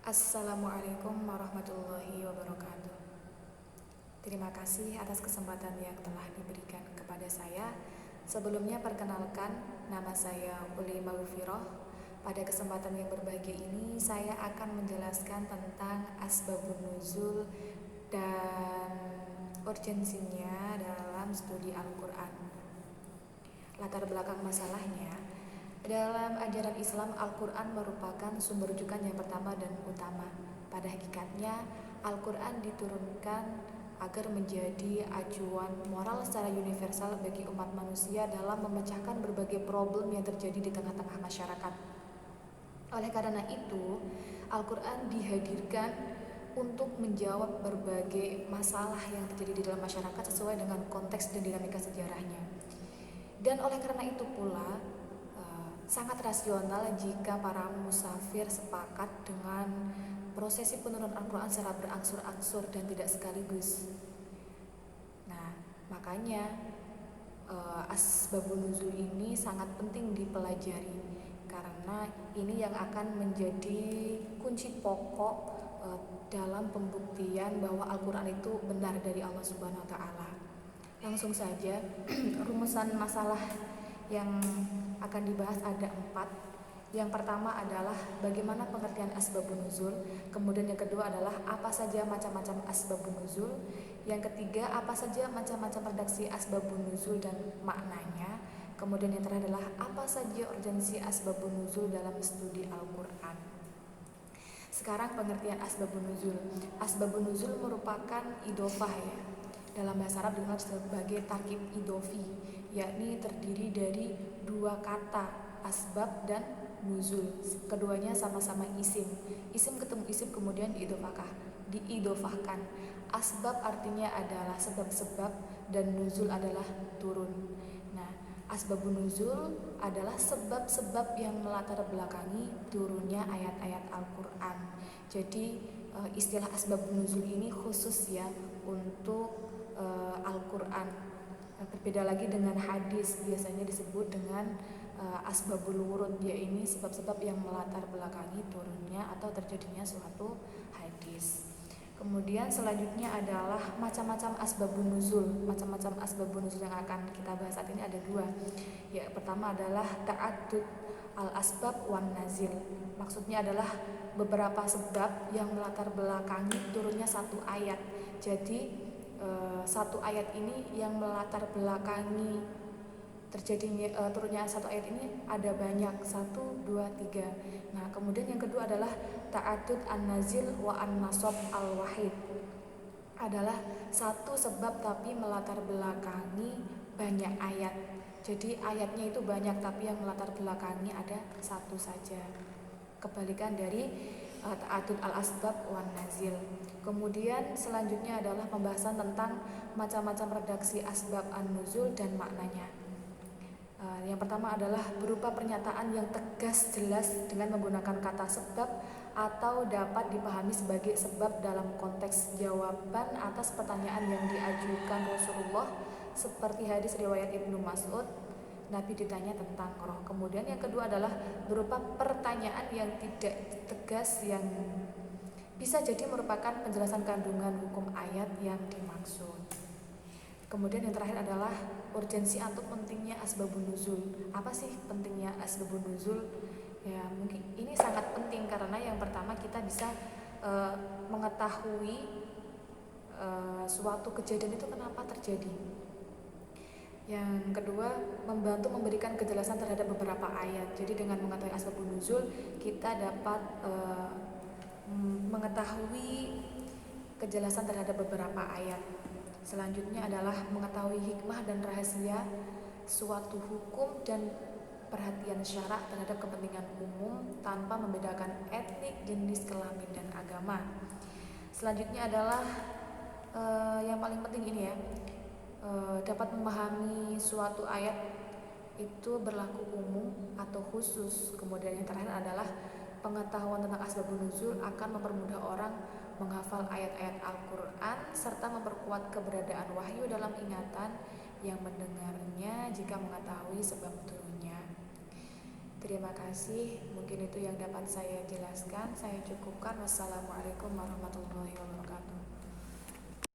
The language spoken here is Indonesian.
Assalamualaikum warahmatullahi wabarakatuh. Terima kasih atas kesempatan yang telah diberikan kepada saya. Sebelumnya perkenalkan, nama saya Uli Maghfirah. Pada kesempatan yang berbahagia ini saya akan menjelaskan tentang asbabun nuzul dan urgensinya dalam studi Al-Quran. Latar belakang masalahnya, dalam ajaran Islam, Al-Quran merupakan sumber rujukan yang pertama dan utama. Pada hakikatnya, Al-Quran diturunkan agar menjadi acuan moral secara universal bagi umat manusia dalam memecahkan berbagai problem yang terjadi di tengah-tengah masyarakat. Oleh karena itu, Al-Quran dihadirkan untuk menjawab berbagai masalah yang terjadi di dalam masyarakat sesuai dengan konteks dan dinamika sejarahnya. Dan oleh karena itu pula, sangat rasional jika para musafir sepakat dengan prosesi penurunan Al-Quran secara berangsur-angsur dan tidak sekaligus. Nah, makanya asbabun nuzul ini sangat penting dipelajari karena ini yang akan menjadi kunci pokok dalam pembuktian bahwa Al-Quran itu benar dari Allah Subhanahu wa Ta'ala. Langsung saja, rumusan masalah yang akan dibahas ada 4. Yang pertama adalah bagaimana pengertian asbabun nuzul. Kemudian yang kedua adalah apa saja macam-macam asbabun nuzul. Yang ketiga, apa saja macam-macam redaksi asbabun nuzul dan maknanya. Kemudian yang terakhir adalah apa saja urgensi asbabun nuzul dalam studi Al-Quran. Sekarang pengertian asbabun nuzul. Asbabun nuzul merupakan idofah ya. Dalam bahasa Arab dikenal sebagai tarkib idofi, yakni terdiri dari dua kata, asbab dan nuzul. Keduanya sama-sama isim. Isim ketemu isim kemudian diidofahkan. Asbab artinya adalah sebab-sebab dan nuzul adalah turun. Nah, asbabun nuzul adalah sebab-sebab yang melatar belakangi turunnya ayat-ayat Al-Quran. Jadi istilah asbabun nuzul ini khusus ya untuk Al-Quran. Berbeda lagi dengan hadis, biasanya disebut dengan asbabul wurud, yaitu sebab-sebab yang melatar belakangi turunnya atau terjadinya suatu hadis. Kemudian selanjutnya adalah macam-macam asbabun nuzul. Macam-macam asbabun nuzul yang akan kita bahas saat ini ada 2. Ya, pertama adalah ta'addud al-asbab wan nazil. Maksudnya adalah beberapa sebab yang melatar belakangi turunnya satu ayat. Jadi satu ayat ini yang melatar belakangi terjadinya turunnya satu ayat ini ada banyak, 1, 2, 3. Nah, kemudian yang kedua adalah ta'addud an-nazil wa an-nasab al-wahid. Adalah satu sebab tapi melatar belakangi banyak ayat. Jadi ayatnya itu banyak tapi yang melatar belakangi ada satu saja. Kebalikan dari ta'addud al-asbab wan nazil. Kemudian selanjutnya adalah pembahasan tentang macam-macam redaksi asbab an-nuzul dan maknanya. Yang pertama adalah berupa pernyataan yang tegas jelas dengan menggunakan kata sebab atau dapat dipahami sebagai sebab dalam konteks jawaban atas pertanyaan yang diajukan Rasulullah, seperti hadis riwayat Ibnu Mas'ud, Nabi ditanya tentang roh. Kemudian yang kedua adalah berupa pertanyaan yang tidak tegas yang bisa jadi merupakan penjelasan kandungan hukum ayat yang dimaksud. Kemudian yang terakhir adalah urgensi atau pentingnya asbabun nuzul. Apa sih pentingnya asbabun nuzul? Ya, mungkin ini sangat penting karena yang pertama kita bisa mengetahui suatu kejadian itu kenapa terjadi. Yang kedua, membantu memberikan kejelasan terhadap beberapa ayat. Jadi dengan mengetahui asbabun nuzul, kita dapat mengetahui kejelasan terhadap beberapa ayat. Selanjutnya adalah mengetahui hikmah dan rahasia suatu hukum dan perhatian syarak terhadap kepentingan umum tanpa membedakan etnik, jenis kelamin, dan agama. Selanjutnya adalah yang paling penting ini ya, dapat memahami suatu ayat itu berlaku umum atau khusus. Kemudian yang terakhir adalah pengetahuan tentang asbabun nuzul akan mempermudah orang menghafal ayat-ayat Al-Quran serta memperkuat keberadaan wahyu dalam ingatan yang mendengarnya jika mengetahui sebab turunnya. Terima kasih, mungkin itu yang dapat saya jelaskan. Saya cukupkan. Wassalamualaikum warahmatullahi wabarakatuh.